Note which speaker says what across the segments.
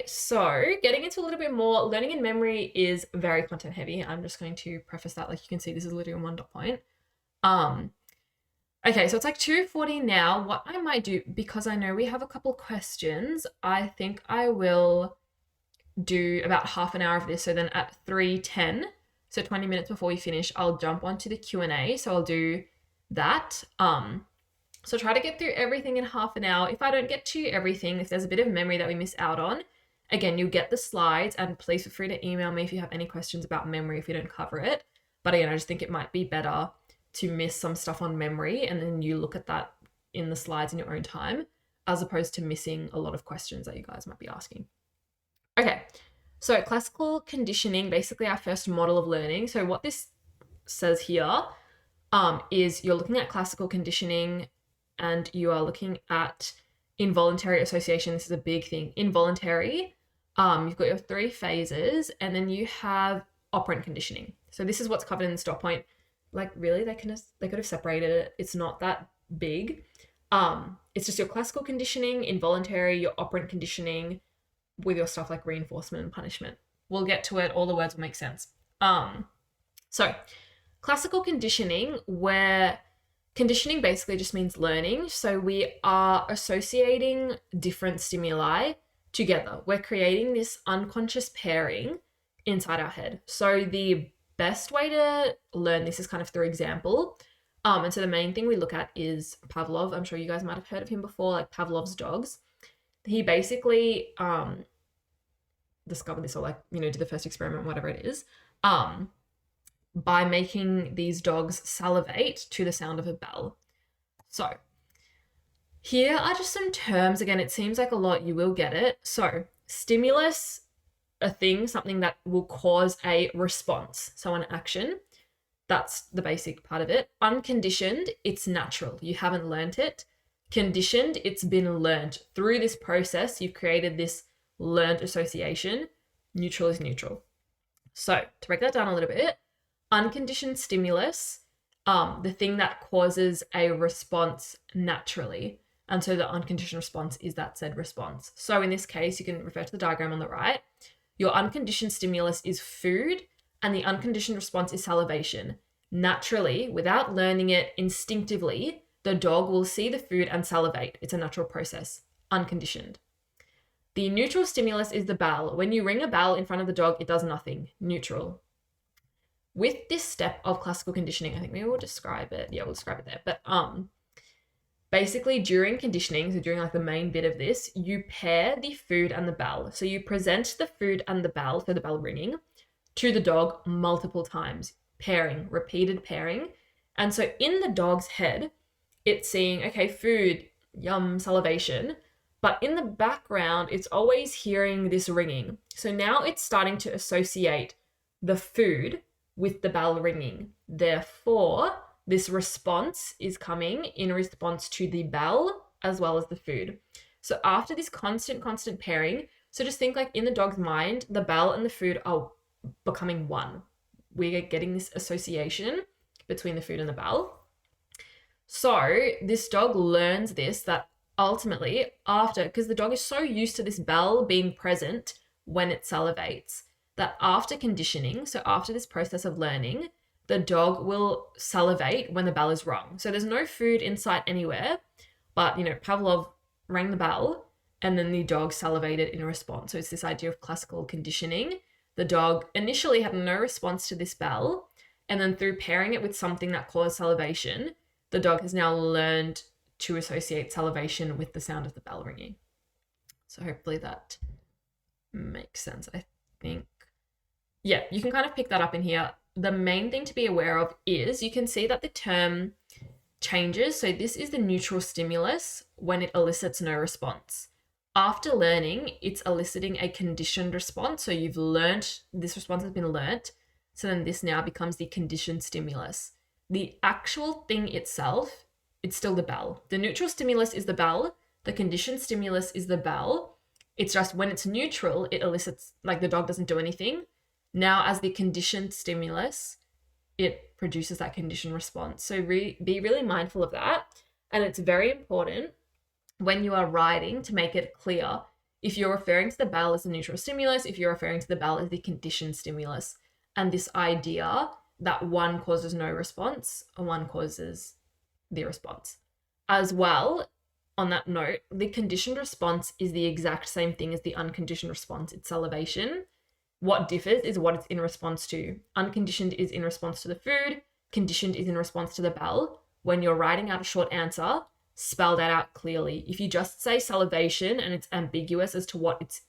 Speaker 1: Okay, so getting into a little bit more, learning and memory is very content heavy. I'm just going to preface that. Like you can see, this is literally on one dot point. Um, okay, so it's like 2:40 now. What I might do, because I know we have a couple questions, I think I will do about half an hour of this. So then at 3:10, so 20 minutes before we finish, I'll jump onto the Q&A. So I'll do that. So try to get through everything in half an hour. If I don't get to everything, if there's a bit of memory that we miss out on, again, you'll get the slides, and please feel free to email me if you have any questions about memory if we don't cover it. But again, I just think it might be better to miss some stuff on memory and then you look at that in the slides in your own time, as opposed to missing a lot of questions that you guys might be asking. Okay, so classical conditioning, basically our first model of learning. So what this says here is you're looking at classical conditioning and you are looking at involuntary association. This is a big thing. Involuntary, you've got your 3 phases, and then you have operant conditioning. So this is what's covered in this dot point. Like really, they could have separated it. It's not that big. It's just your classical conditioning, involuntary, your operant conditioning, with your stuff like reinforcement and punishment. We'll get to it. All the words will make sense. So classical conditioning, where conditioning basically just means learning. So we are associating different stimuli together. We're creating this unconscious pairing inside our head. So the best way to learn this is kind of through example. And so the main thing we look at is Pavlov. I'm sure you guys might have heard of him before, like Pavlov's dogs. He basically discovered this, or like, did the first experiment, whatever it is, by making these dogs salivate to the sound of a bell. So here are just some terms. Again, it seems like a lot, you will get it. So stimulus, a thing, something that will cause a response, so an action. That's the basic part of it. Unconditioned, it's natural, you haven't learnt it. Conditioned, it's been learnt. Through this process, you've created this learnt association. Neutral is neutral. So to break that down a little bit, unconditioned stimulus, the thing that causes a response naturally. And so the unconditioned response is that said response. So in this case, you can refer to the diagram on the right. Your unconditioned stimulus is food, and the unconditioned response is salivation. Naturally, without learning it, instinctively, the dog will see the food and salivate. It's a natural process, unconditioned. The neutral stimulus is the bell. When you ring a bell in front of the dog, it does nothing, neutral. With this step of classical conditioning, I think maybe we'll describe it. Yeah, we'll describe it there. But basically during conditioning, so during like the main bit of this, you pair the food and the bell. So you present the food and the bell, so the bell ringing, to the dog multiple times, pairing, repeated pairing. And so in the dog's head, it's seeing, okay, food, yum, salivation. But in the background, it's always hearing this ringing. So now it's starting to associate the food with the bell ringing. Therefore, this response is coming in response to the bell as well as the food. So after this constant pairing, so just think like in the dog's mind, the bell and the food are becoming one. We're getting this association between the food and the bell. So this dog learns this, that ultimately after, because the dog is so used to this bell being present when it salivates, that after conditioning, so after this process of learning, the dog will salivate when the bell is rung. So there's no food in sight anywhere, but Pavlov rang the bell and then the dog salivated in response. So it's this idea of classical conditioning. The dog initially had no response to this bell, and then through pairing it with something that caused salivation, the dog has now learned to associate salivation with the sound of the bell ringing. So hopefully that makes sense, I think. Yeah, you can kind of pick that up in here. The main thing to be aware of is you can see that the term changes. So this is the neutral stimulus when it elicits no response. After learning, it's eliciting a conditioned response. So you've learnt, this response has been learnt. So then this now becomes the conditioned stimulus. The actual thing itself, it's still the bell. The neutral stimulus is the bell. The conditioned stimulus is the bell. It's just when it's neutral, it elicits, like the dog doesn't do anything. Now as the conditioned stimulus, it produces that conditioned response. So be really mindful of that. And it's very important when you are writing to make it clear. if you're referring to the bell as the neutral stimulus, if you're referring to the bell as the conditioned stimulus, and this idea that one causes no response and one causes the response. As well, on that note, the conditioned response is the exact same thing as the unconditioned response. It's salivation. What differs is what it's in response to. Unconditioned is in response to the food. Conditioned is in response to the bell. When you're writing out a short answer, spell that out clearly. If you just say salivation and it's ambiguous as to what it's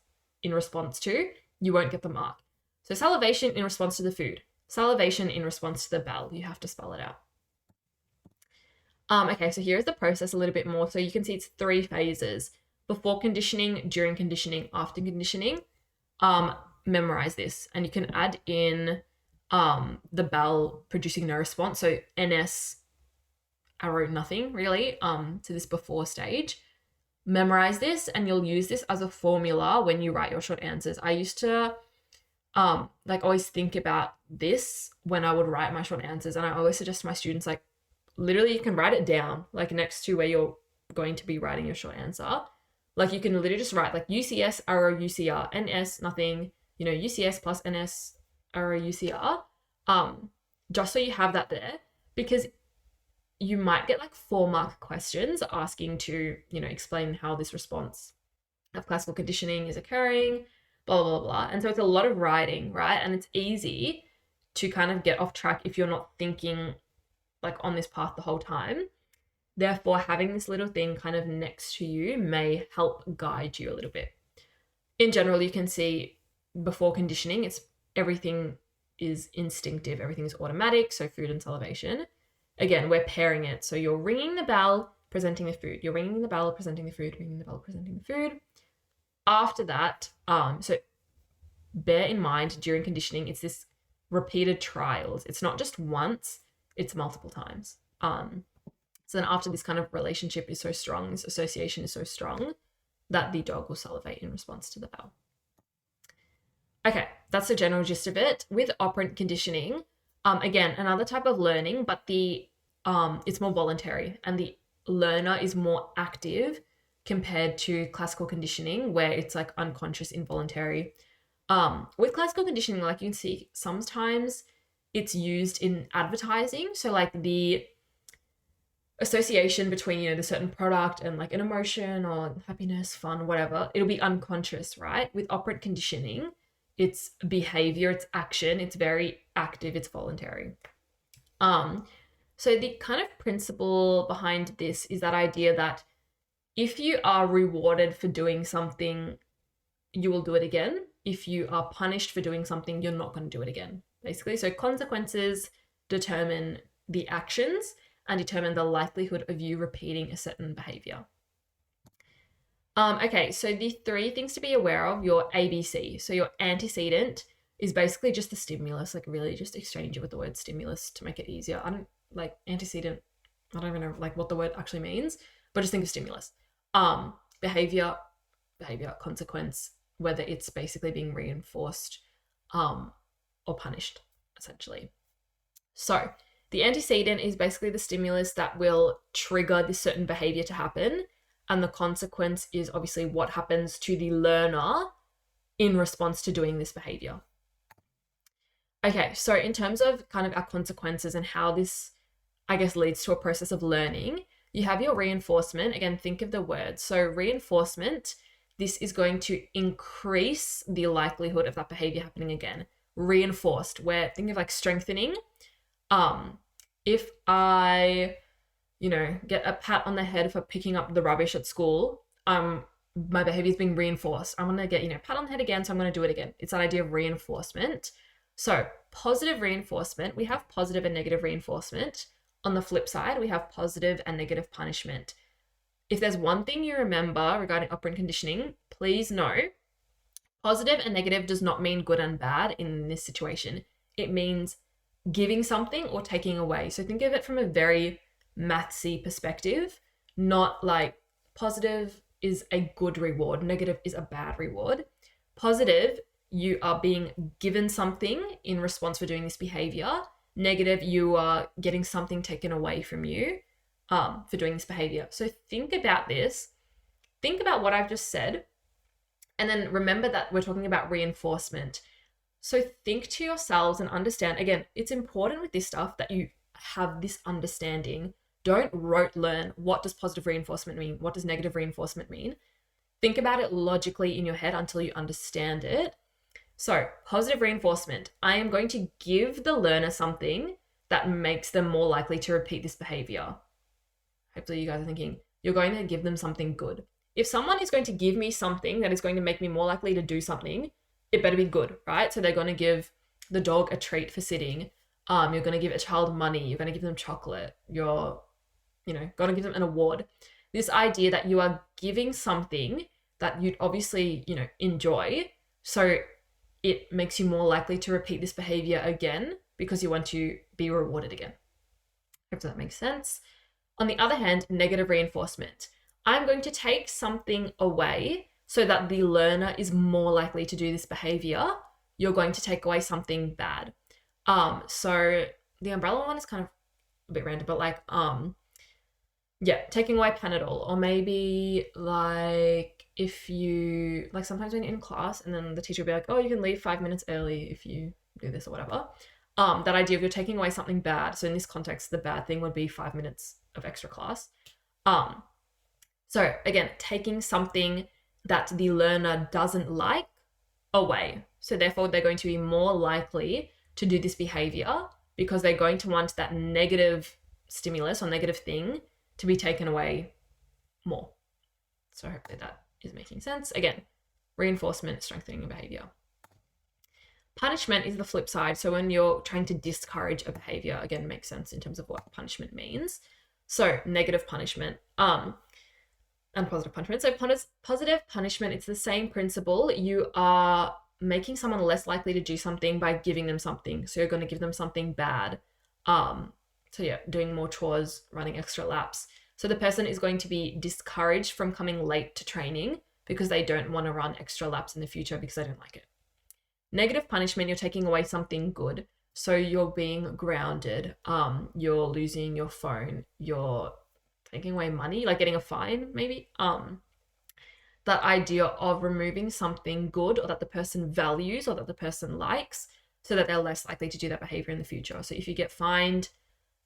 Speaker 1: in response to, you won't get the mark. So salivation in response to the food. Salivation in response to the bell. You have to spell it out. Okay, so here's the process a little bit more. So you can see it's 3 phases: before conditioning, during conditioning, after conditioning. Memorize this, and you can add in the bell producing no response. So NS arrow nothing really to this before stage. Memorize this, and you'll use this as a formula when you write your short answers. I used to always think about this when I would write my short answers, and I always suggest to my students, like, literally you can write it down like next to where you're going to be writing your short answer. Like you can literally just write like UCS arrow UCR, NS nothing, UCS plus NS arrow UCR, just so you have that there, because you might get like 4-mark questions asking to, explain how this response of classical conditioning is occurring, blah, blah, blah. And so it's a lot of writing, right? And it's easy to kind of get off track if you're not thinking like on this path the whole time. Therefore, having this little thing kind of next to you may help guide you a little bit. In general, you can see before conditioning, everything is instinctive, everything is automatic, so food and salivation. Again, we're pairing it. So you're ringing the bell, presenting the food. You're ringing the bell, presenting the food, ringing the bell, presenting the food. After that, so bear in mind during conditioning, it's this repeated trials. It's not just once, it's multiple times. So then after this kind of relationship is so strong, this association is so strong, that the dog will salivate in response to the bell. Okay, that's the general gist of it. With operant conditioning, again, another type of learning, but it's more voluntary, and the learner is more active compared to classical conditioning, where it's like unconscious, involuntary. With classical conditioning, like you can see, sometimes it's used in advertising. So like the association between, the certain product and like an emotion or happiness, fun, whatever, it'll be unconscious, right? With operant conditioning, it's behavior, it's action, it's very active, it's voluntary. So the kind of principle behind this is that idea that if you are rewarded for doing something, you will do it again. If you are punished for doing something, you're not going to do it again, basically. So consequences determine the actions and determine the likelihood of you repeating a certain behavior. Okay, so the 3 things to be aware of, your ABC. So your antecedent is basically just the stimulus, like really just exchange it with the word stimulus to make it easier. I don't like antecedent, I don't even know like what the word actually means, but just think of stimulus. Behavior, consequence, whether it's basically being reinforced or punished, essentially. So the antecedent is basically the stimulus that will trigger this certain behavior to happen, and the consequence is obviously what happens to the learner in response to doing this behavior. Okay, so in terms of kind of our consequences and how this, I guess, leads to a process of learning, you have your reinforcement. Again, think of the word. So reinforcement, this is going to increase the likelihood of that behavior happening again. Reinforced, where think of like strengthening. If I, get a pat on the head for picking up the rubbish at school, my behavior is being reinforced. I'm going to get, pat on the head again, so I'm going to do it again. It's that idea of reinforcement. So positive reinforcement, we have positive and negative reinforcement. On the flip side, we have positive and negative punishment. If there's one thing you remember regarding operant conditioning, please know positive and negative does not mean good and bad in this situation. It means giving something or taking away. So think of it from a very mathsy perspective, not like positive is a good reward, negative is a bad reward. Positive, you are being given something in response for doing this behavior. Negative, you are getting something taken away from you for doing this behavior. So think about this. Think about what I've just said And then remember that we're talking about reinforcement. So think to yourselves and understand, again, it's important with this stuff that you have this understanding. Don't rote learn what does positive reinforcement mean? What does negative reinforcement mean? Think about it logically in your head until you understand it. So positive reinforcement, I am going to give the learner something that makes them more likely to repeat this behavior. Hopefully you guys are thinking, you're going to give them something good. If someone is going to give me something that is going to make me more likely to do something, it better be good, right? So they're going to give the dog a treat for sitting. You're going to give a child money. You're going to give them chocolate. You're, going to give them an award. This idea that you are giving something that you'd obviously, enjoy. So it makes you more likely to repeat this behavior again because you want to be rewarded again. Hope that makes sense. On the other hand, negative reinforcement. I'm going to take something away so that the learner is more likely to do this behavior. You're going to take away something bad. So the umbrella one is kind of a bit random, but taking away Panadol, or maybe if you, sometimes when you're in class and then the teacher will be like, oh, you can leave 5 minutes early if you do this or whatever. That idea of you're taking away something bad. So in this context, the bad thing would be 5 minutes of extra class. So again, taking something that the learner doesn't like away. So therefore, they're going to be more likely to do this behavior because they're going to want that negative stimulus or negative thing to be taken away more. So hopefully that is making sense. Again, reinforcement, strengthening behavior. Punishment is the flip side. So when you're trying to discourage a behavior, again, makes sense in terms of what punishment means. So negative punishment, and positive punishment. So positive punishment, it's the same principle. You are making someone less likely to do something by giving them something. So you're going to give them something bad. Doing more chores, running extra laps. So the person is going to be discouraged from coming late to training because they don't want to run extra laps in the future because they don't like it. Negative punishment, you're taking away something good. So you're being grounded. You're losing your phone. You're taking away money, like getting a fine, maybe. That idea of removing something good or that the person values or that the person likes so that they're less likely to do that behavior in the future. So if you get fined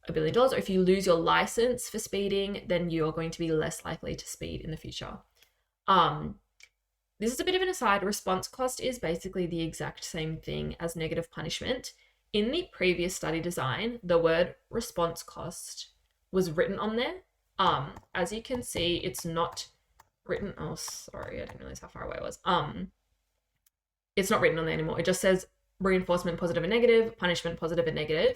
Speaker 1: $1 billion or if you lose your license for speeding, then you're going to be less likely to speed in the future. This is a bit of an aside. Response cost is basically the exact same thing as negative punishment. In the previous study design, the word response cost was written on there. As you can see, it's not written. Oh, sorry, I didn't realize how far away I was. It's not written on there anymore. It just says reinforcement positive and negative, punishment positive and negative.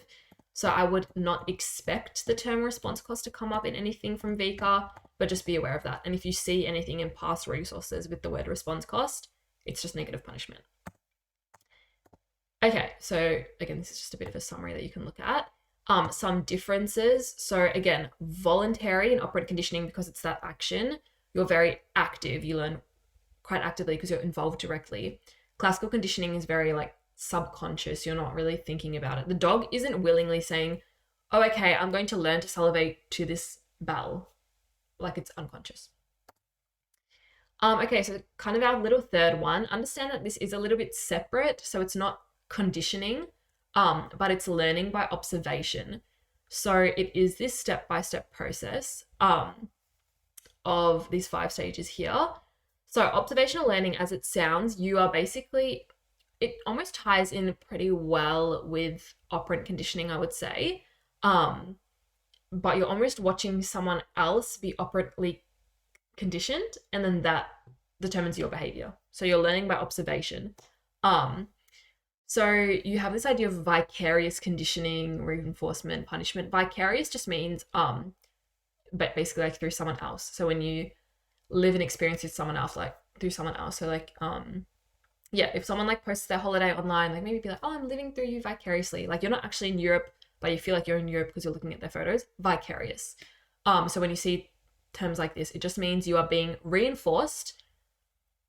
Speaker 1: So I would not expect the term response cost to come up in anything from VCA, but just be aware of that. And if you see anything in past resources with the word response cost, it's just negative punishment. Okay, so again, this is just a bit of a summary that you can look at. Some differences. So again, voluntary and operant conditioning, because it's that action, you're very active. You learn quite actively because you're involved directly. Classical conditioning is very subconscious. You're not really thinking about it. The dog isn't willingly saying, oh, okay, I'm going to learn to salivate to this bell. It's unconscious. Okay, so kind of our little third one. Understand that this is a little bit separate. So it's not conditioning, but it's learning by observation. So it is this step-by-step process of these 5 stages here. So observational learning, as it sounds, you are basically, it almost ties in pretty well with operant conditioning, I would say. But you're almost watching someone else be operantly conditioned, and then that determines your behavior. So you're learning by observation. So you have this idea of vicarious conditioning, reinforcement, punishment. Vicarious just means, but basically through someone else. So when you live an experience with someone else, through someone else. So if someone posts their holiday online, maybe be like, oh, I'm living through you vicariously. You're not actually in Europe, but you feel like you're in Europe because you're looking at their photos. Vicarious. So when you see terms like this, it just means you are being reinforced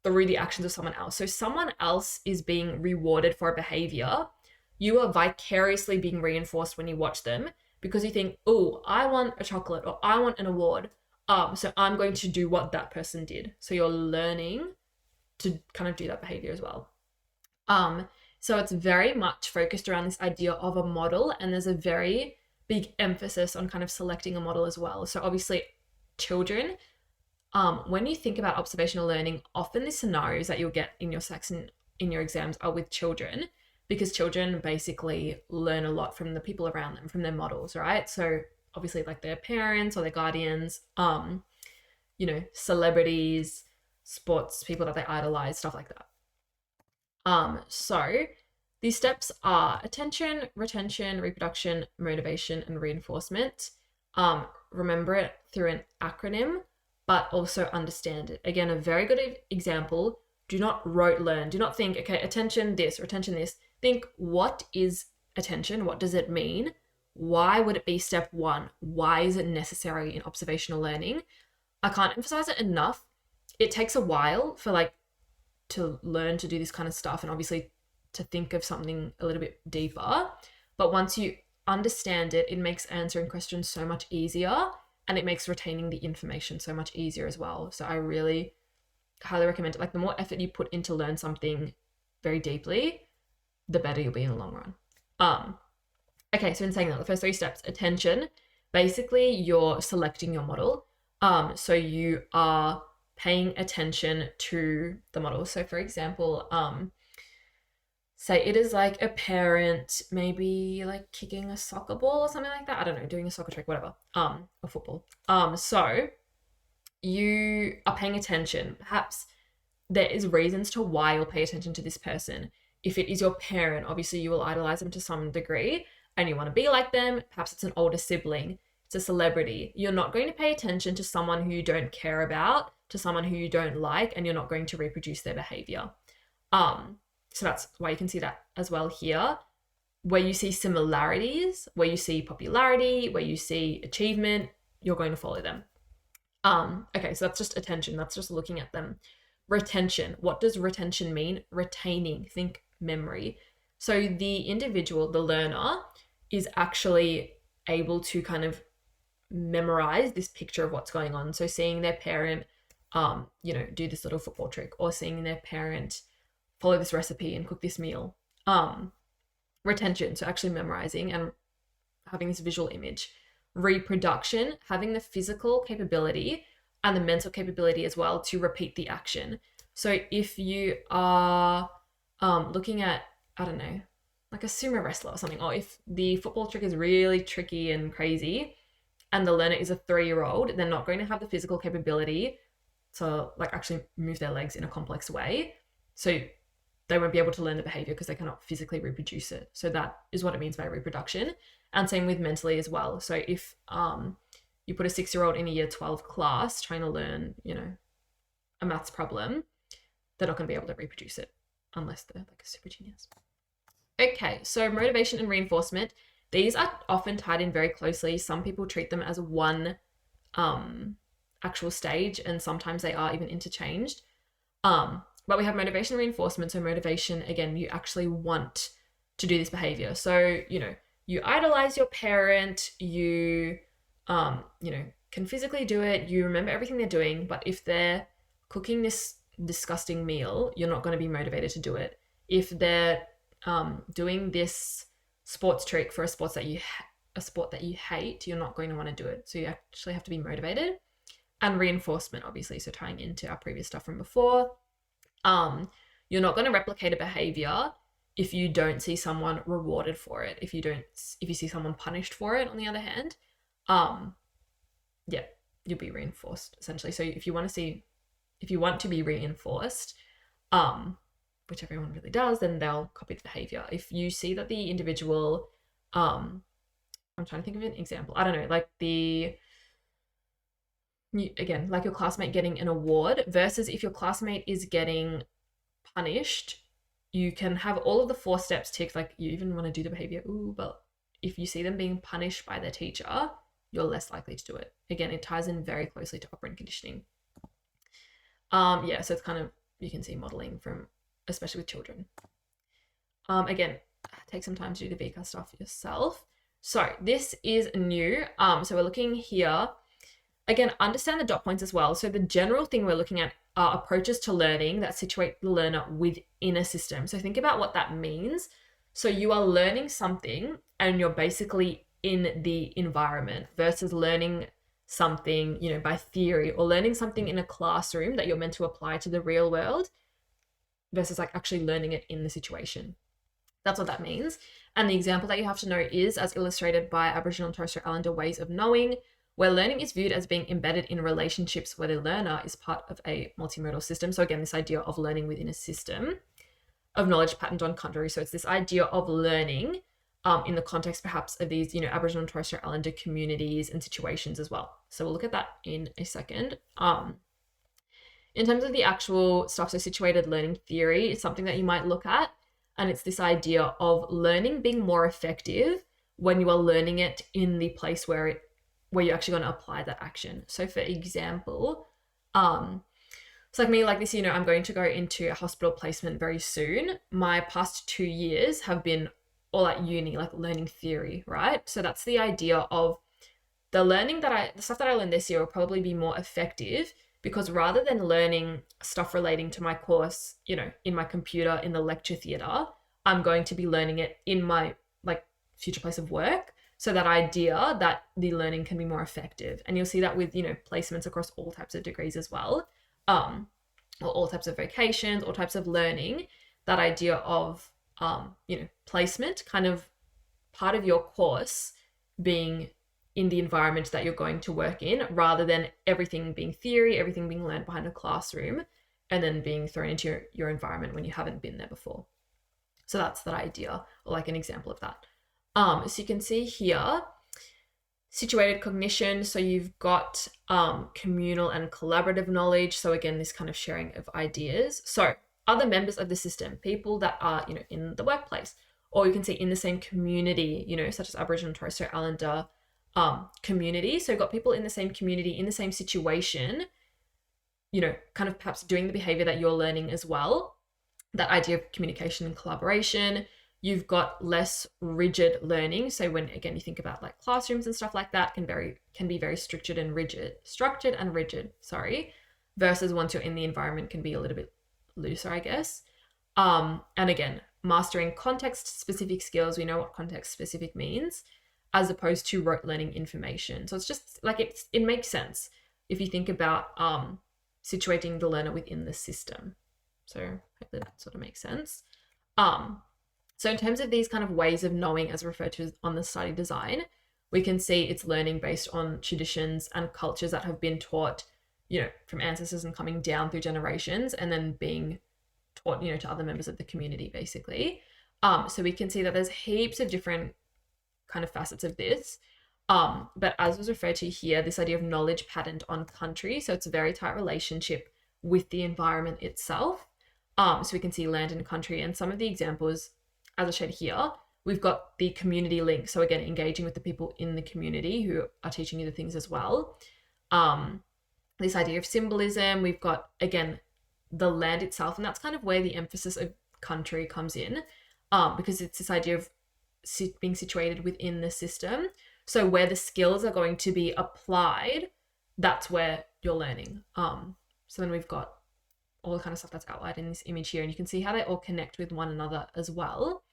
Speaker 1: through the actions of someone else. So someone else is being rewarded for a behavior. You are vicariously being reinforced when you watch them because you think, oh, I want a chocolate or I want an award. So I'm going to do what that person did. So you're learning to kind of do that behavior as well. So it's very much focused around this idea of a model, and there's a very big emphasis on kind of selecting a model as well. So obviously children, when you think about observational learning, often the scenarios that you'll get in your section in your exams are with children, because children basically learn a lot from the people around them, from their models, right? So obviously like their parents or their guardians, celebrities, sports people that they idolize, stuff like that. So these steps are attention, retention, reproduction, motivation, and reinforcement. Remember it through an acronym, but also understand it. Again, a very good example. Do not rote learn. Do not think, okay, attention this, retention this. Think, what is attention? What does it mean? Why would it be step one? Why is it necessary in observational learning? I can't emphasize it enough. It takes a while for to learn to do this kind of stuff, and obviously to think of something a little bit deeper. But once you understand it, it makes answering questions so much easier, and it makes retaining the information so much easier as well. So I really highly recommend it. The more effort you put into learn something very deeply, the better you'll be in the long run. Okay, so in saying that, the first 3 steps: attention, basically you're selecting your model. So you are paying attention to the model. So for example, say it is like a parent maybe kicking a soccer ball or something like that. I don't know, doing a soccer trick, whatever, or football. So you are paying attention. Perhaps there is reasons to why you'll pay attention to this person. If it is your parent, obviously you will idolize them to some degree and you want to be like them. Perhaps it's an older sibling, it's a celebrity. You're not going to pay attention to someone who you don't care about, to someone who you don't like, and you're not going to reproduce their behavior. So that's why you can see that as well here. Where you see similarities, where you see popularity, where you see achievement, you're going to follow them. Okay, so that's just attention. That's just looking at them. Retention. What does retention mean? Retaining. Think memory. So the individual, the learner, is actually able to kind of memorize this picture of what's going on. So seeing their parent, do this little football trick, or seeing their parent follow this recipe and cook this meal. Retention, so actually memorizing and having this visual image. Reproduction, having the physical capability and the mental capability as well to repeat the action. So if you are looking at, I don't know, like a sumo wrestler or something, or if the football trick is really tricky and crazy and the learner is a 3-year-old, they're not going to have the physical capability to actually move their legs in a complex way. So they won't be able to learn the behavior because they cannot physically reproduce it. So that is what it means by reproduction. And same with mentally as well. So if you put a 6-year-old in a year 12 class trying to learn, a maths problem, they're not going to be able to reproduce it unless they're a super genius. Okay, so motivation and reinforcement. These are often tied in very closely. Some people treat them as one actual stage, and sometimes they are even interchanged. But we have motivation and reinforcement. So motivation, again, you actually want to do this behavior. So, you idolize your parent, you, can physically do it, you remember everything they're doing, but if they're cooking this disgusting meal, you're not going to be motivated to do it. If they're doing this sports trick for a sport that you hate, you're not going to want to do it. So you actually have to be motivated. And reinforcement, obviously, so tying into our previous stuff from before. You're not going to replicate a behavior if you don't see someone rewarded for it. If you see someone punished for it, on the other hand, you'll be reinforced essentially. So if you want to be reinforced, which everyone really does, then they'll copy the behavior. If you see that the individual, I'm trying to think of an example. I don't know, your classmate getting an award versus if your classmate is getting punished, you can have all of the 4 steps ticked, you even want to do the behavior, but if you see them being punished by their teacher, you're less likely to do it. Again, it ties in very closely to operant conditioning. So it's kind of, you can see modeling from, especially with children. Again, take some time to do the VCA stuff yourself. So this is new. So we're looking here Again, understand the dot points as well. So the general thing we're looking at are approaches to learning that situate the learner within a system. So think about what that means. So you are learning something and you're basically in the environment versus learning something, by theory, or learning something in a classroom that you're meant to apply to the real world versus like actually learning it in the situation. That's what that means. And the example that you have to know is, as illustrated by Aboriginal and Torres Strait Islander ways of knowing, where learning is viewed as being embedded in relationships where the learner is part of a multimodal system. So again, this idea of learning within a system of knowledge patterned on country. So it's this idea of learning in the context perhaps of these, Aboriginal and Torres Strait Islander communities and situations as well. So we'll look at that in a second. In terms of the actual stuff, so situated learning theory is something that you might look at. And it's this idea of learning being more effective when you are learning it in the place where you're actually going to apply that action. So for example, it's like me, like this, I'm going to go into a hospital placement very soon. My past 2 years have been all at uni, like learning theory, right? So that's the idea of the stuff that I learned this year will probably be more effective, because rather than learning stuff relating to my course, in my computer, in the lecture theatre, I'm going to be learning it in my future place of work. So that idea that the learning can be more effective. And you'll see that with, placements across all types of degrees as well, or all types of vocations, all types of learning, that idea of, placement, kind of part of your course being in the environment that you're going to work in, rather than everything being theory, everything being learned behind a classroom, and then being thrown into your environment when you haven't been there before. So that's that idea, or like an example of that. So you can see here, situated cognition. So you've got communal and collaborative knowledge. So again, this kind of sharing of ideas. So other members of the system, people that are, in the workplace, or you can see in the same community, such as Aboriginal and Torres Strait Islander community. So you've got people in the same community, in the same situation, kind of perhaps doing the behavior that you're learning as well. That idea of communication and collaboration. You've got less rigid learning. So when, again, you think about like classrooms and stuff like that, can be very structured and rigid, versus once you're in the environment can be a little bit looser, I guess. And again, mastering context-specific skills. We know what context-specific means, as opposed to rote learning information. So it's just like, it makes sense if you think about situating the learner within the system. So hopefully that sort of makes sense. So in terms of these kind of ways of knowing, as referred to on the study design, we can see it's learning based on traditions and cultures that have been taught, from ancestors and coming down through generations, and then being taught, to other members of the community, basically. So we can see that there's heaps of different kind of facets of this. But as was referred to here, this idea of knowledge patterned on country. So it's a very tight relationship with the environment itself. So we can see land and country, and some of the examples, as I shared here, we've got the community link. So again, engaging with the people in the community who are teaching you the things as well. This idea of symbolism, we've got, again, the land itself, and that's kind of where the emphasis of country comes in, because it's this idea of being situated within the system. So where the skills are going to be applied, that's where you're learning. So then we've got all the kind of stuff that's outlined in this image here, and you can see how they all connect with one another as well.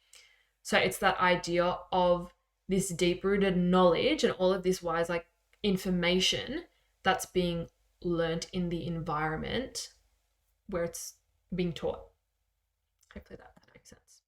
Speaker 1: So it's that idea of this deep-rooted knowledge and all of this wise information that's being learnt in the environment where it's being taught. Hopefully that makes sense.